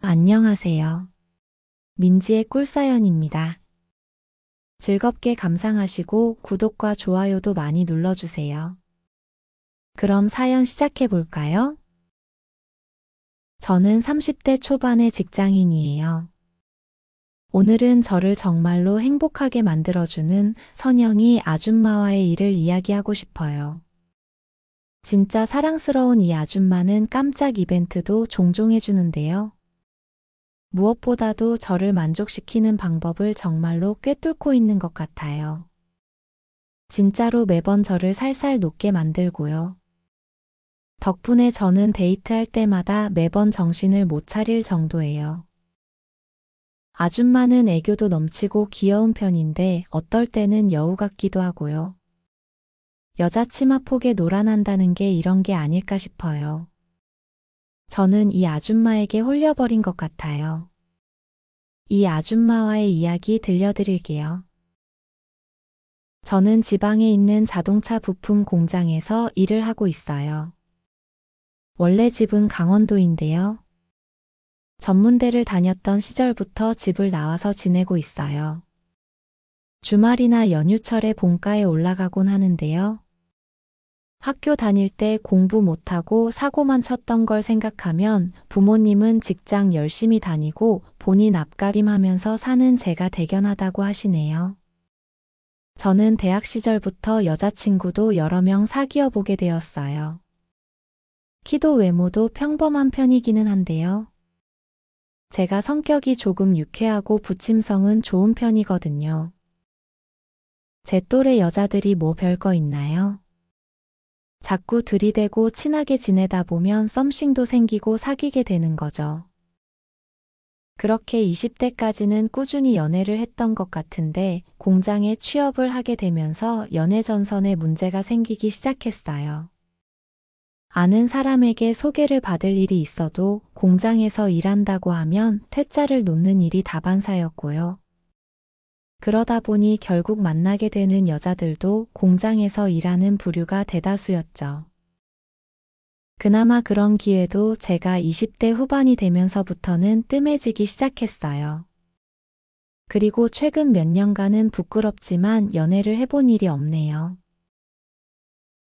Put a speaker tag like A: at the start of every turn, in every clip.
A: 안녕하세요. 민지의 꿀사연입니다. 즐겁게 감상하시고 구독과 좋아요도 많이 눌러주세요. 그럼 사연 시작해 볼까요? 저는 30대 초반의 직장인이에요. 오늘은 저를 정말로 행복하게 만들어주는 선영이 아줌마와의 일을 이야기하고 싶어요. 진짜 사랑스러운 이 아줌마는 깜짝 이벤트도 종종 해주는데요. 무엇보다도 저를 만족시키는 방법을 정말로 꿰뚫고 있는 것 같아요. 진짜로 매번 저를 살살 녹게 만들고요. 덕분에 저는 데이트할 때마다 매번 정신을 못 차릴 정도예요. 아줌마는 애교도 넘치고 귀여운 편인데 어떨 때는 여우 같기도 하고요. 여자 치마폭에 놀아난다는 게 이런 게 아닐까 싶어요. 저는 이 아줌마에게 홀려버린 것 같아요. 이 아줌마와의 이야기 들려드릴게요. 저는 지방에 있는 자동차 부품 공장에서 일을 하고 있어요. 원래 집은 강원도인데요. 전문대를 다녔던 시절부터 집을 나와서 지내고 있어요. 주말이나 연휴철에 본가에 올라가곤 하는데요. 학교 다닐 때 공부 못하고 사고만 쳤던 걸 생각하면 부모님은 직장 열심히 다니고 본인 앞가림하면서 사는 제가 대견하다고 하시네요. 저는 대학 시절부터 여자친구도 여러 명 사귀어 보게 되었어요. 키도 외모도 평범한 편이기는 한데요. 제가 성격이 조금 유쾌하고 부침성은 좋은 편이거든요. 제 또래 여자들이 뭐 별거 있나요? 자꾸 들이대고 친하게 지내다 보면 썸씽도 생기고 사귀게 되는 거죠. 그렇게 20대까지는 꾸준히 연애를 했던 것 같은데 공장에 취업을 하게 되면서 연애 전선에 문제가 생기기 시작했어요. 아는 사람에게 소개를 받을 일이 있어도 공장에서 일한다고 하면 퇴짜를 놓는 일이 다반사였고요. 그러다 보니 결국 만나게 되는 여자들도 공장에서 일하는 부류가 대다수였죠. 그나마 그런 기회도 제가 20대 후반이 되면서부터는 뜸해지기 시작했어요. 그리고 최근 몇 년간은 부끄럽지만 연애를 해본 일이 없네요.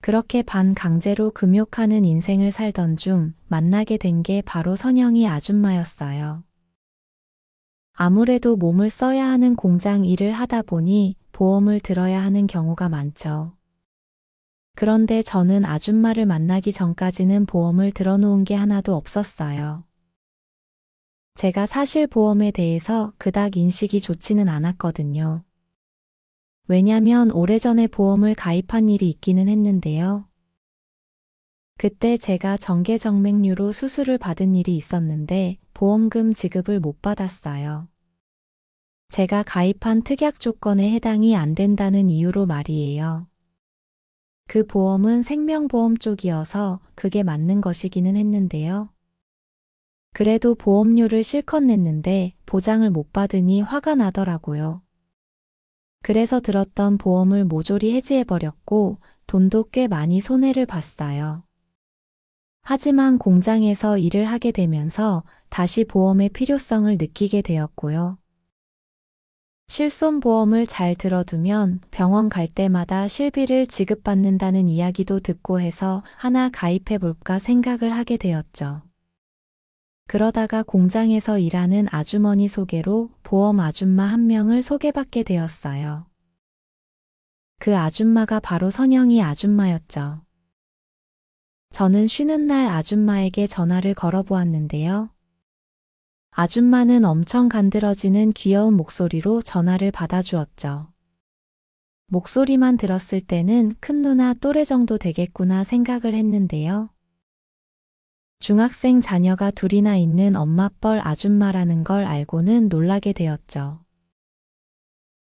A: 그렇게 반강제로 금욕하는 인생을 살던 중 만나게 된 게 바로 선영이 아줌마였어요. 아무래도 몸을 써야 하는 공장 일을 하다 보니 보험을 들어야 하는 경우가 많죠. 그런데 저는 아줌마를 만나기 전까지는 보험을 들어놓은 게 하나도 없었어요. 제가 사실 보험에 대해서 그닥 인식이 좋지는 않았거든요. 왜냐면 오래전에 보험을 가입한 일이 있기는 했는데요. 그때 제가 정계정맥류로 수술을 받은 일이 있었는데 보험금 지급을 못 받았어요. 제가 가입한 특약 조건에 해당이 안 된다는 이유로 말이에요. 그 보험은 생명보험 쪽이어서 그게 맞는 것이기는 했는데요. 그래도 보험료를 실컷 냈는데 보장을 못 받으니 화가 나더라고요. 그래서 들었던 보험을 모조리 해지해버렸고 돈도 꽤 많이 손해를 봤어요. 하지만 공장에서 일을 하게 되면서 다시 보험의 필요성을 느끼게 되었고요. 실손보험을 잘 들어두면 병원 갈 때마다 실비를 지급받는다는 이야기도 듣고 해서 하나 가입해볼까 생각을 하게 되었죠. 그러다가 공장에서 일하는 아주머니 소개로 보험 아줌마 한 명을 소개받게 되었어요. 그 아줌마가 바로 선영이 아줌마였죠. 저는 쉬는 날 아줌마에게 전화를 걸어보았는데요. 아줌마는 엄청 간드러지는 귀여운 목소리로 전화를 받아주었죠. 목소리만 들었을 때는 큰 누나 또래 정도 되겠구나 생각을 했는데요. 중학생 자녀가 둘이나 있는 엄마뻘 아줌마라는 걸 알고는 놀라게 되었죠.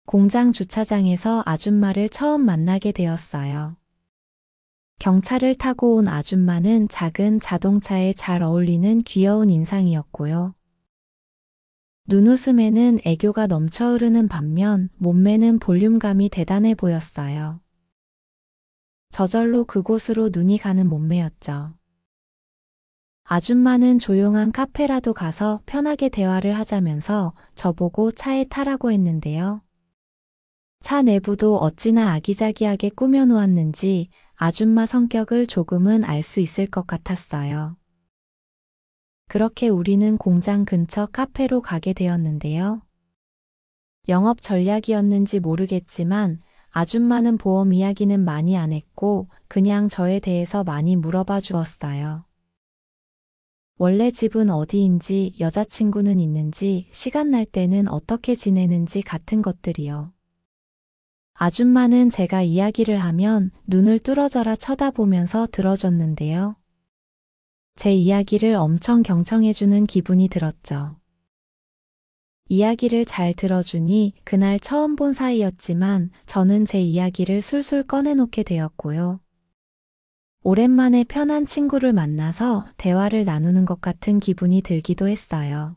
A: 공장 주차장에서 아줌마를 처음 만나게 되었어요. 경차를 타고 온 아줌마는 작은 자동차에 잘 어울리는 귀여운 인상이었고요. 눈웃음에는 애교가 넘쳐 흐르는 반면 몸매는 볼륨감이 대단해 보였어요. 저절로 그곳으로 눈이 가는 몸매였죠. 아줌마는 조용한 카페라도 가서 편하게 대화를 하자면서 저보고 차에 타라고 했는데요. 차 내부도 어찌나 아기자기하게 꾸며놓았는지 아줌마 성격을 조금은 알 수 있을 것 같았어요. 그렇게 우리는 공장 근처 카페로 가게 되었는데요. 영업 전략이었는지 모르겠지만 아줌마는 보험 이야기는 많이 안 했고 그냥 저에 대해서 많이 물어봐 주었어요. 원래 집은 어디인지, 여자친구는 있는지, 시간 날 때는 어떻게 지내는지 같은 것들이요. 아줌마는 제가 이야기를 하면 눈을 뚫어져라 쳐다보면서 들어줬는데요. 제 이야기를 엄청 경청해주는 기분이 들었죠. 이야기를 잘 들어주니 그날 처음 본 사이였지만 저는 제 이야기를 술술 꺼내놓게 되었고요. 오랜만에 편한 친구를 만나서 대화를 나누는 것 같은 기분이 들기도 했어요.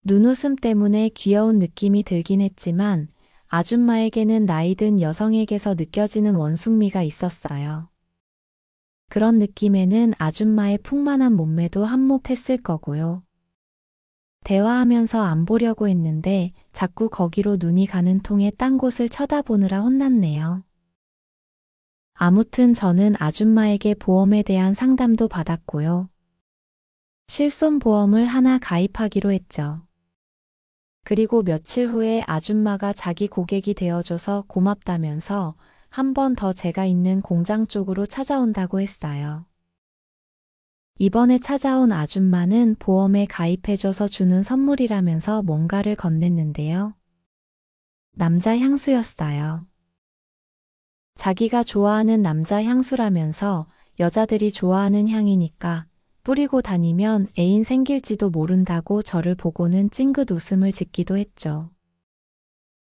A: 눈웃음 때문에 귀여운 느낌이 들긴 했지만 아줌마에게는 나이든 여성에게서 느껴지는 원숭미가 있었어요. 그런 느낌에는 아줌마의 풍만한 몸매도 한몫했을 거고요. 대화하면서 안 보려고 했는데 자꾸 거기로 눈이 가는 통에 딴 곳을 쳐다보느라 혼났네요. 아무튼 저는 아줌마에게 보험에 대한 상담도 받았고요. 실손보험을 하나 가입하기로 했죠. 그리고 며칠 후에 아줌마가 자기 고객이 되어줘서 고맙다면서 한 번 더 제가 있는 공장 쪽으로 찾아온다고 했어요. 이번에 찾아온 아줌마는 보험에 가입해줘서 주는 선물이라면서 뭔가를 건넸는데요. 남자 향수였어요. 자기가 좋아하는 남자 향수라면서 여자들이 좋아하는 향이니까 뿌리고 다니면 애인 생길지도 모른다고 저를 보고는 찡긋 웃음을 짓기도 했죠.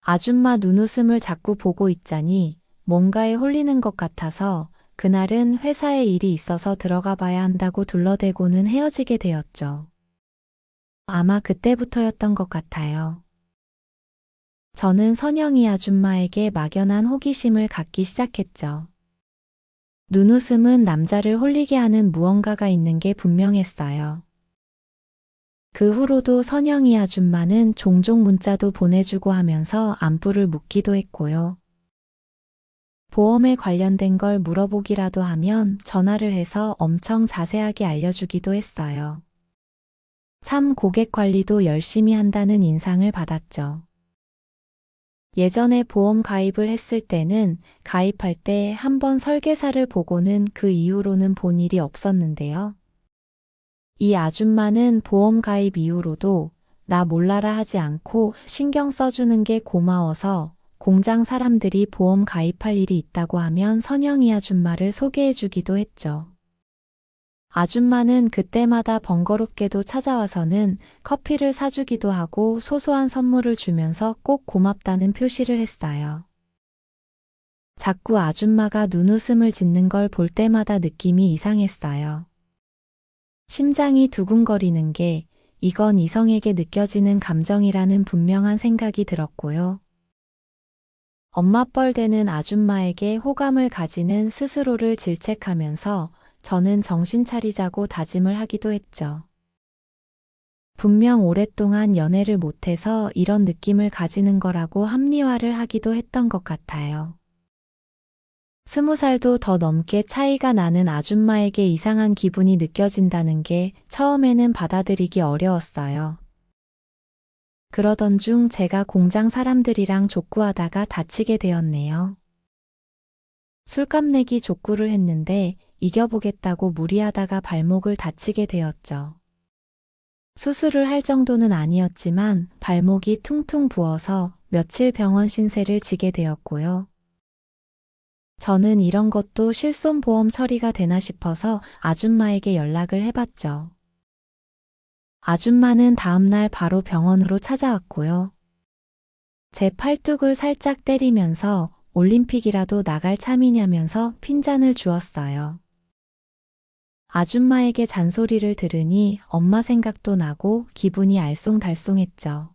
A: 아줌마 눈웃음을 자꾸 보고 있자니 뭔가에 홀리는 것 같아서 그날은 회사에 일이 있어서 들어가 봐야 한다고 둘러대고는 헤어지게 되었죠. 아마 그때부터였던 것 같아요. 저는 선영이 아줌마에게 막연한 호기심을 갖기 시작했죠. 눈웃음은 남자를 홀리게 하는 무언가가 있는 게 분명했어요. 그 후로도 선영이 아줌마는 종종 문자도 보내주고 하면서 안부를 묻기도 했고요. 보험에 관련된 걸 물어보기라도 하면 전화를 해서 엄청 자세하게 알려주기도 했어요. 참 고객 관리도 열심히 한다는 인상을 받았죠. 예전에 보험 가입을 했을 때는 가입할 때 한번 설계사를 보고는 그 이후로는 본 일이 없었는데요. 이 아줌마는 보험 가입 이후로도 나 몰라라 하지 않고 신경 써주는 게 고마워서 공장 사람들이 보험 가입할 일이 있다고 하면 선영이 아줌마를 소개해주기도 했죠. 아줌마는 그때마다 번거롭게도 찾아와서는 커피를 사주기도 하고 소소한 선물을 주면서 꼭 고맙다는 표시를 했어요. 자꾸 아줌마가 눈웃음을 짓는 걸 볼 때마다 느낌이 이상했어요. 심장이 두근거리는 게 이건 이성에게 느껴지는 감정이라는 분명한 생각이 들었고요. 엄마뻘 되는 아줌마에게 호감을 가지는 스스로를 질책하면서 저는 정신 차리자고 다짐을 하기도 했죠. 분명 오랫동안 연애를 못해서 이런 느낌을 가지는 거라고 합리화를 하기도 했던 것 같아요. 20살도 더 넘게 차이가 나는 아줌마에게 이상한 기분이 느껴진다는 게 처음에는 받아들이기 어려웠어요. 그러던 중 제가 공장 사람들이랑 족구하다가 다치게 되었네요. 술값 내기 족구를 했는데 이겨보겠다고 무리하다가 발목을 다치게 되었죠. 수술을 할 정도는 아니었지만 발목이 퉁퉁 부어서 며칠 병원 신세를 지게 되었고요. 저는 이런 것도 실손보험 처리가 되나 싶어서 아줌마에게 연락을 해봤죠. 아줌마는 다음날 바로 병원으로 찾아왔고요. 제 팔뚝을 살짝 때리면서 올림픽이라도 나갈 참이냐면서 핀잔을 주었어요. 아줌마에게 잔소리를 들으니 엄마 생각도 나고 기분이 알쏭달쏭했죠.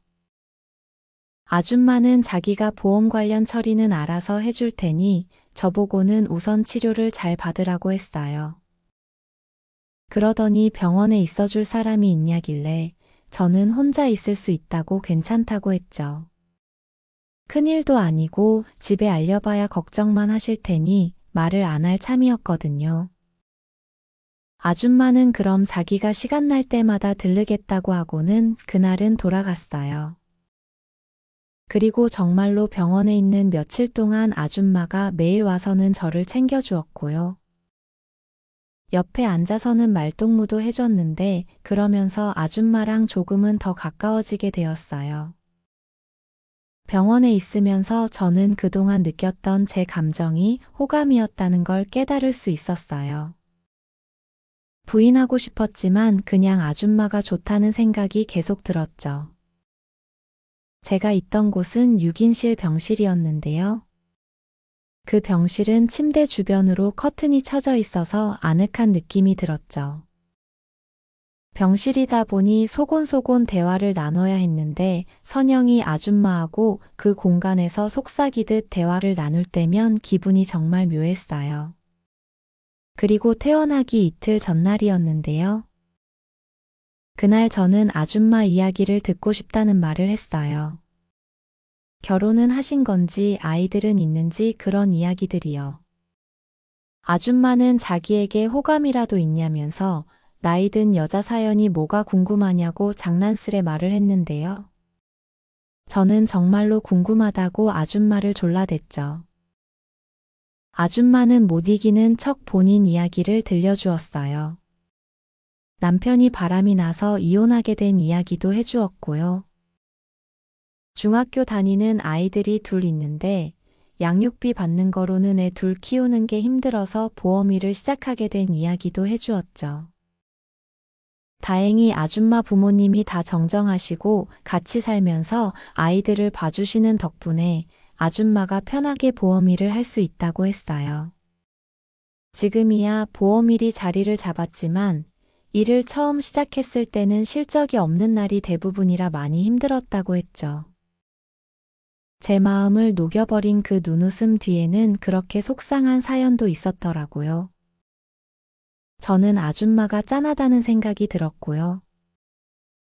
A: 아줌마는 자기가 보험 관련 처리는 알아서 해줄 테니 저보고는 우선 치료를 잘 받으라고 했어요. 그러더니 병원에 있어줄 사람이 있냐길래 저는 혼자 있을 수 있다고 괜찮다고 했죠. 큰일도 아니고 집에 알려봐야 걱정만 하실 테니 말을 안 할 참이었거든요. 아줌마는 그럼 자기가 시간 날 때마다 들르겠다고 하고는 그날은 돌아갔어요. 그리고 정말로 병원에 있는 며칠 동안 아줌마가 매일 와서는 저를 챙겨주었고요. 옆에 앉아서는 말동무도 해줬는데 그러면서 아줌마랑 조금은 더 가까워지게 되었어요. 병원에 있으면서 저는 그동안 느꼈던 제 감정이 호감이었다는 걸 깨달을 수 있었어요. 부인하고 싶었지만 그냥 아줌마가 좋다는 생각이 계속 들었죠. 제가 있던 곳은 6인실 병실이었는데요. 그 병실은 침대 주변으로 커튼이 쳐져 있어서 아늑한 느낌이 들었죠. 병실이다 보니 소곤소곤 대화를 나눠야 했는데 선영이 아줌마하고 그 공간에서 속삭이듯 대화를 나눌 때면 기분이 정말 묘했어요. 그리고 태어나기 이틀 전날이었는데요. 그날 저는 아줌마 이야기를 듣고 싶다는 말을 했어요. 결혼은 하신 건지 아이들은 있는지 그런 이야기들이요. 아줌마는 자기에게 호감이라도 있냐면서 나이 든 여자 사연이 뭐가 궁금하냐고 장난스레 말을 했는데요. 저는 정말로 궁금하다고 아줌마를 졸라댔죠. 아줌마는 못 이기는 척 본인 이야기를 들려주었어요. 남편이 바람이 나서 이혼하게 된 이야기도 해주었고요. 중학교 다니는 아이들이 둘 있는데 양육비 받는 거로는 애 둘 키우는 게 힘들어서 보험일을 시작하게 된 이야기도 해주었죠. 다행히 아줌마 부모님이 다 정정하시고 같이 살면서 아이들을 봐주시는 덕분에 아줌마가 편하게 보험일을 할 수 있다고 했어요. 지금이야 보험일이 자리를 잡았지만 일을 처음 시작했을 때는 실적이 없는 날이 대부분이라 많이 힘들었다고 했죠. 제 마음을 녹여버린 그 눈웃음 뒤에는 그렇게 속상한 사연도 있었더라고요. 저는 아줌마가 짠하다는 생각이 들었고요.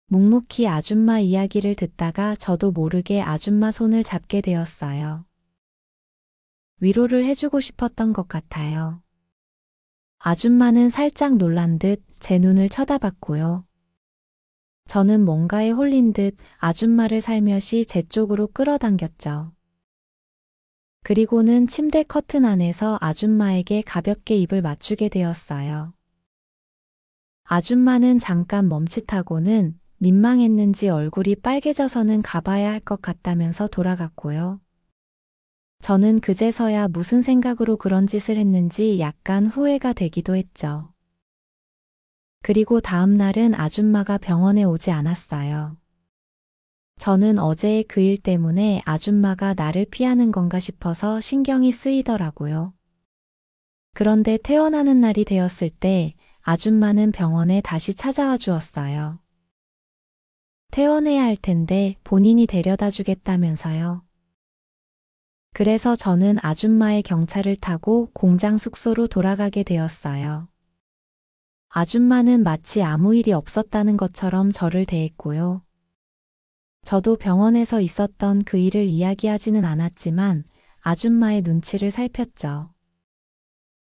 A: 묵묵히 아줌마 이야기를 듣다가 저도 모르게 아줌마 손을 잡게 되었어요. 위로를 해주고 싶었던 것 같아요. 아줌마는 살짝 놀란 듯 제 눈을 쳐다봤고요. 저는 뭔가에 홀린 듯 아줌마를 살며시 제 쪽으로 끌어당겼죠. 그리고는 침대 커튼 안에서 아줌마에게 가볍게 입을 맞추게 되었어요. 아줌마는 잠깐 멈칫하고는 민망했는지 얼굴이 빨개져서는 가봐야 할 것 같다면서 돌아갔고요. 저는 그제서야 무슨 생각으로 그런 짓을 했는지 약간 후회가 되기도 했죠. 그리고 다음 날은 아줌마가 병원에 오지 않았어요. 저는 어제의 그 일 때문에 아줌마가 나를 피하는 건가 싶어서 신경이 쓰이더라고요. 그런데 퇴원하는 날이 되었을 때 아줌마는 병원에 다시 찾아와 주었어요. 퇴원해야 할 텐데 본인이 데려다 주겠다면서요. 그래서 저는 아줌마의 경차를 타고 공장 숙소로 돌아가게 되었어요. 아줌마는 마치 아무 일이 없었다는 것처럼 저를 대했고요. 저도 병원에서 있었던 그 일을 이야기하지는 않았지만 아줌마의 눈치를 살폈죠.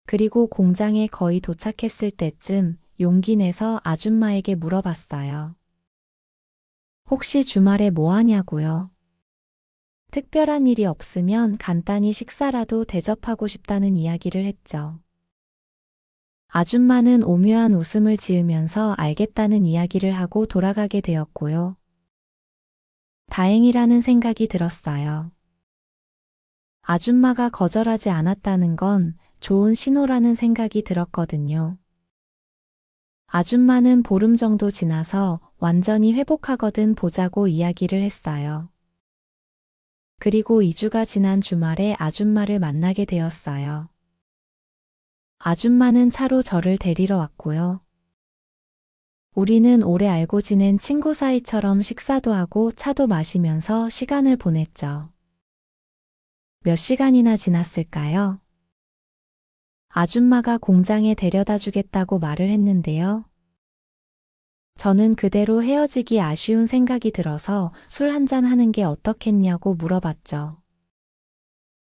A: 그리고 공장에 거의 도착했을 때쯤 용기 내서 아줌마에게 물어봤어요. 혹시 주말에 뭐 하냐고요? 특별한 일이 없으면 간단히 식사라도 대접하고 싶다는 이야기를 했죠. 아줌마는 오묘한 웃음을 지으면서 알겠다는 이야기를 하고 돌아가게 되었고요. 다행이라는 생각이 들었어요. 아줌마가 거절하지 않았다는 건 좋은 신호라는 생각이 들었거든요. 아줌마는 보름 정도 지나서 완전히 회복하거든 보자고 이야기를 했어요. 그리고 2주가 지난 주말에 아줌마를 만나게 되었어요. 아줌마는 차로 저를 데리러 왔고요. 우리는 오래 알고 지낸 친구 사이처럼 식사도 하고 차도 마시면서 시간을 보냈죠. 몇 시간이나 지났을까요? 아줌마가 공장에 데려다 주겠다고 말을 했는데요. 저는 그대로 헤어지기 아쉬운 생각이 들어서 술 한잔 하는 게 어떻겠냐고 물어봤죠.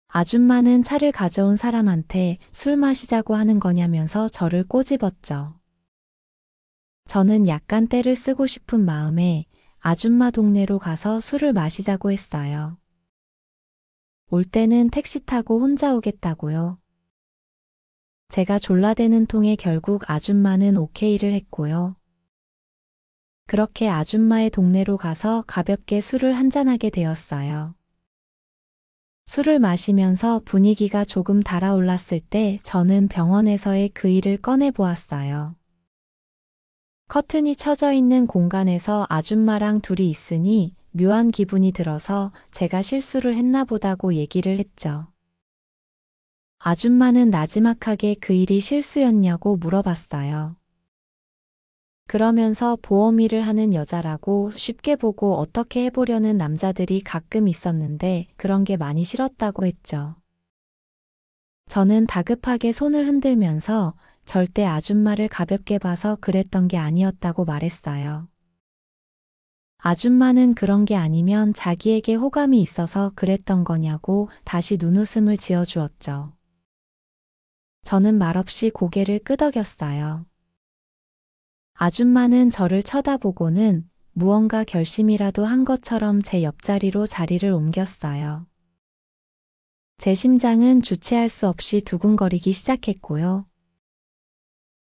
A: 아줌마는 차를 가져온 사람한테 술 마시자고 하는 거냐면서 저를 꼬집었죠. 저는 약간 떼를 쓰고 싶은 마음에 아줌마 동네로 가서 술을 마시자고 했어요. 올 때는 택시 타고 혼자 오겠다고요. 제가 졸라대는 통에 결국 아줌마는 오케이를 했고요. 그렇게 아줌마의 동네로 가서 가볍게 술을 한잔하게 되었어요. 술을 마시면서 분위기가 조금 달아올랐을 때 저는 병원에서의 그 일을 꺼내 보았어요. 커튼이 쳐져 있는 공간에서 아줌마랑 둘이 있으니 묘한 기분이 들어서 제가 실수를 했나 보다고 얘기를 했죠. 아줌마는 나지막하게 그 일이 실수였냐고 물어봤어요. 그러면서 보험 일을 하는 여자라고 쉽게 보고 어떻게 해보려는 남자들이 가끔 있었는데 그런 게 많이 싫었다고 했죠. 저는 다급하게 손을 흔들면서 절대 아줌마를 가볍게 봐서 그랬던 게 아니었다고 말했어요. 아줌마는 그런 게 아니면 자기에게 호감이 있어서 그랬던 거냐고 다시 눈웃음을 지어주었죠. 저는 말없이 고개를 끄덕였어요. 아줌마는 저를 쳐다보고는 무언가 결심이라도 한 것처럼 제 옆자리로 자리를 옮겼어요. 제 심장은 주체할 수 없이 두근거리기 시작했고요.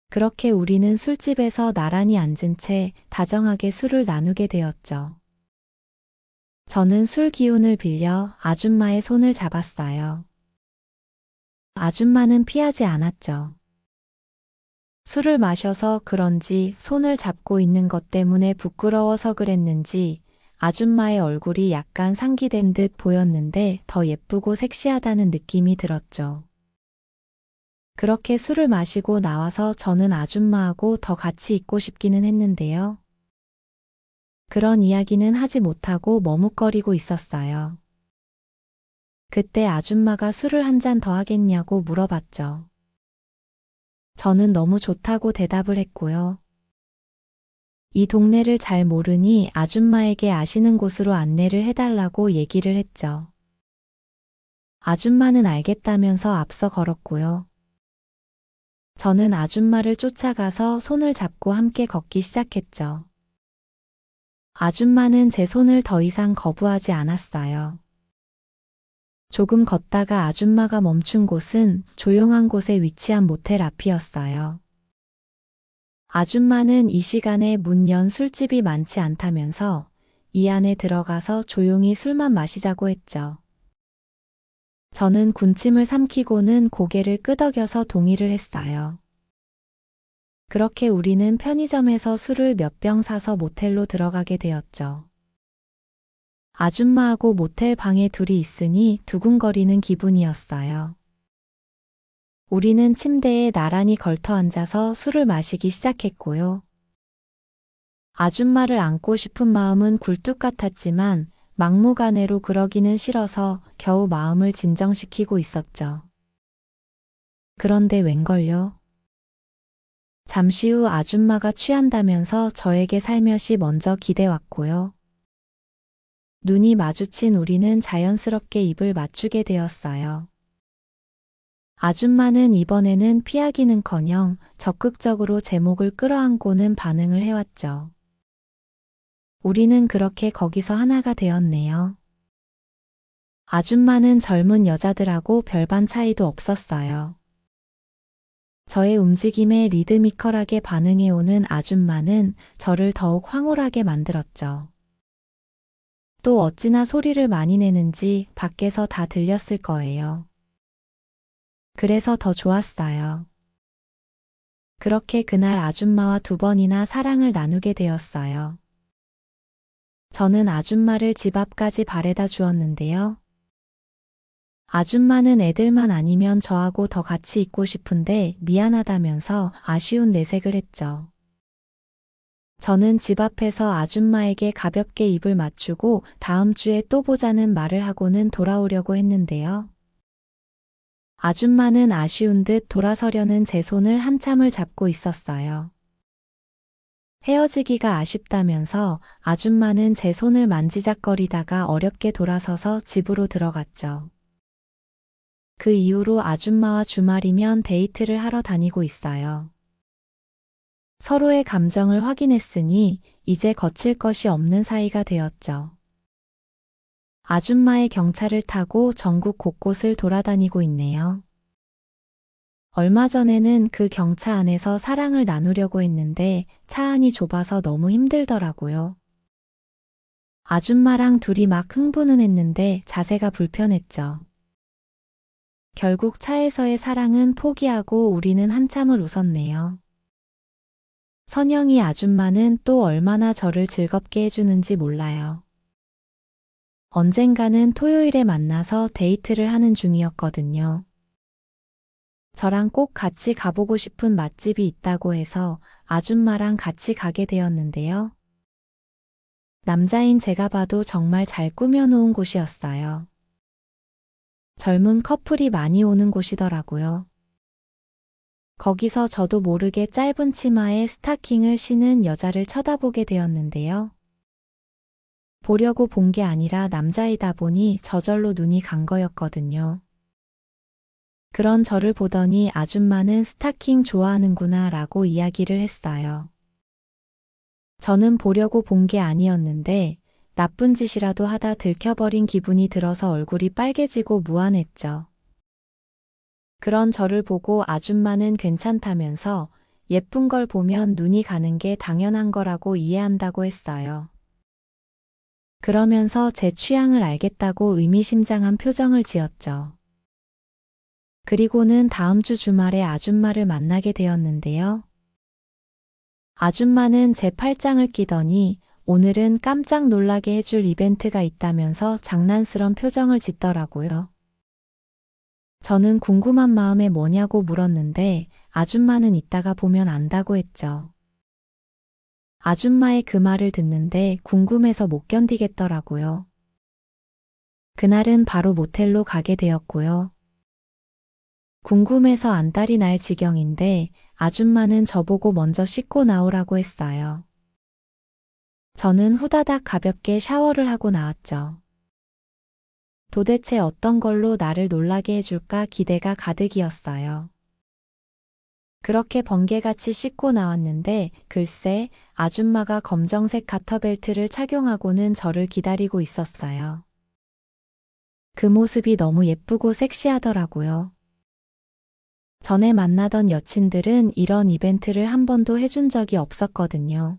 A: 그렇게 우리는 술집에서 나란히 앉은 채 다정하게 술을 나누게 되었죠. 저는 술 기운을 빌려 아줌마의 손을 잡았어요. 아줌마는 피하지 않았죠. 술을 마셔서 그런지 손을 잡고 있는 것 때문에 부끄러워서 그랬는지 아줌마의 얼굴이 약간 상기된 듯 보였는데 더 예쁘고 섹시하다는 느낌이 들었죠. 그렇게 술을 마시고 나와서 저는 아줌마하고 더 같이 있고 싶기는 했는데요. 그런 이야기는 하지 못하고 머뭇거리고 있었어요. 그때 아줌마가 술을 한 잔 더 하겠냐고 물어봤죠. 저는 너무 좋다고 대답을 했고요. 이 동네를 잘 모르니 아줌마에게 아시는 곳으로 안내를 해달라고 얘기를 했죠. 아줌마는 알겠다면서 앞서 걸었고요. 저는 아줌마를 쫓아가서 손을 잡고 함께 걷기 시작했죠. 아줌마는 제 손을 더 이상 거부하지 않았어요. 조금 걷다가 아줌마가 멈춘 곳은 조용한 곳에 위치한 모텔 앞이었어요. 아줌마는 이 시간에 문 연 술집이 많지 않다면서 이 안에 들어가서 조용히 술만 마시자고 했죠. 저는 군침을 삼키고는 고개를 끄덕여서 동의를 했어요. 그렇게 우리는 편의점에서 술을 몇 병 사서 모텔로 들어가게 되었죠. 아줌마하고 모텔 방에 둘이 있으니 두근거리는 기분이었어요. 우리는 침대에 나란히 걸터 앉아서 술을 마시기 시작했고요. 아줌마를 안고 싶은 마음은 굴뚝 같았지만 막무가내로 그러기는 싫어서 겨우 마음을 진정시키고 있었죠. 그런데 웬걸요? 잠시 후 아줌마가 취한다면서 저에게 살며시 먼저 기대왔고요. 눈이 마주친 우리는 자연스럽게 입을 맞추게 되었어요. 아줌마는 이번에는 피하기는커녕 적극적으로 제 목을 끌어안고는 반응을 해왔죠. 우리는 그렇게 거기서 하나가 되었네요. 아줌마는 젊은 여자들하고 별반 차이도 없었어요. 저의 움직임에 리드미컬하게 반응해오는 아줌마는 저를 더욱 황홀하게 만들었죠. 또 어찌나 소리를 많이 내는지 밖에서 다 들렸을 거예요. 그래서 더 좋았어요. 그렇게 그날 아줌마와 2번이나 사랑을 나누게 되었어요. 저는 아줌마를 집 앞까지 바래다 주었는데요. 아줌마는 애들만 아니면 저하고 더 같이 있고 싶은데 미안하다면서 아쉬운 내색을 했죠. 저는 집 앞에서 아줌마에게 가볍게 입을 맞추고 다음 주에 또 보자는 말을 하고는 돌아오려고 했는데요. 아줌마는 아쉬운 듯 돌아서려는 제 손을 한참을 잡고 있었어요. 헤어지기가 아쉽다면서 아줌마는 제 손을 만지작거리다가 어렵게 돌아서서 집으로 들어갔죠. 그 이후로 아줌마와 주말이면 데이트를 하러 다니고 있어요. 서로의 감정을 확인했으니 이제 거칠 것이 없는 사이가 되었죠. 아줌마의 경차를 타고 전국 곳곳을 돌아다니고 있네요. 얼마 전에는 그 경차 안에서 사랑을 나누려고 했는데 차 안이 좁아서 너무 힘들더라고요. 아줌마랑 둘이 막 흥분은 했는데 자세가 불편했죠. 결국 차에서의 사랑은 포기하고 우리는 한참을 웃었네요. 선영이 아줌마는 또 얼마나 저를 즐겁게 해주는지 몰라요. 언젠가는 토요일에 만나서 데이트를 하는 중이었거든요. 저랑 꼭 같이 가보고 싶은 맛집이 있다고 해서 아줌마랑 같이 가게 되었는데요. 남자인 제가 봐도 정말 잘 꾸며놓은 곳이었어요. 젊은 커플이 많이 오는 곳이더라고요. 거기서 저도 모르게 짧은 치마에 스타킹을 신은 여자를 쳐다보게 되었는데요. 보려고 본 게 아니라 남자이다 보니 저절로 눈이 간 거였거든요. 그런 저를 보더니 아줌마는 스타킹 좋아하는구나 라고 이야기를 했어요. 저는 보려고 본 게 아니었는데 나쁜 짓이라도 하다 들켜버린 기분이 들어서 얼굴이 빨개지고 무안했죠. 그런 저를 보고 아줌마는 괜찮다면서 예쁜 걸 보면 눈이 가는 게 당연한 거라고 이해한다고 했어요. 그러면서 제 취향을 알겠다고 의미심장한 표정을 지었죠. 그리고는 다음 주 주말에 아줌마를 만나게 되었는데요. 아줌마는 제 팔짱을 끼더니 오늘은 깜짝 놀라게 해줄 이벤트가 있다면서 장난스런 표정을 짓더라고요. 저는 궁금한 마음에 뭐냐고 물었는데 아줌마는 이따가 보면 안다고 했죠. 아줌마의 그 말을 듣는데 궁금해서 못 견디겠더라고요. 그날은 바로 모텔로 가게 되었고요. 궁금해서 안달이 날 지경인데 아줌마는 저보고 먼저 씻고 나오라고 했어요. 저는 후다닥 가볍게 샤워를 하고 나왔죠. 도대체 어떤 걸로 나를 놀라게 해줄까 기대가 가득이었어요. 그렇게 번개같이 씻고 나왔는데 글쎄 아줌마가 검정색 가터벨트를 착용하고는 저를 기다리고 있었어요. 그 모습이 너무 예쁘고 섹시하더라고요. 전에 만나던 여친들은 이런 이벤트를 한 번도 해준 적이 없었거든요.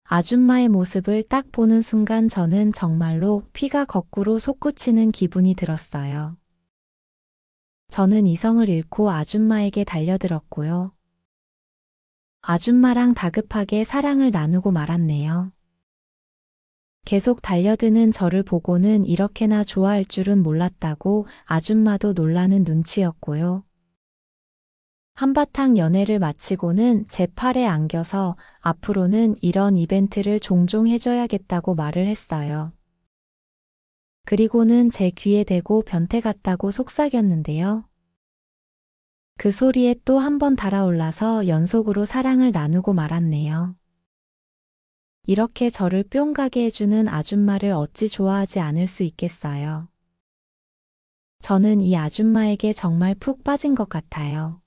A: 아줌마의 모습을 딱 보는 순간 저는 정말로 피가 거꾸로 솟구치는 기분이 들었어요. 저는 이성을 잃고 아줌마에게 달려들었고요. 아줌마랑 다급하게 사랑을 나누고 말았네요. 계속 달려드는 저를 보고는 이렇게나 좋아할 줄은 몰랐다고 아줌마도 놀라는 눈치였고요. 한바탕 연애를 마치고는 제 팔에 안겨서 앞으로는 이런 이벤트를 종종 해줘야겠다고 말을 했어요. 그리고는 제 귀에 대고 변태 같다고 속삭였는데요. 그 소리에 또 한 번 달아올라서 연속으로 사랑을 나누고 말았네요. 이렇게 저를 뿅 가게 해주는 아줌마를 어찌 좋아하지 않을 수 있겠어요. 저는 이 아줌마에게 정말 푹 빠진 것 같아요.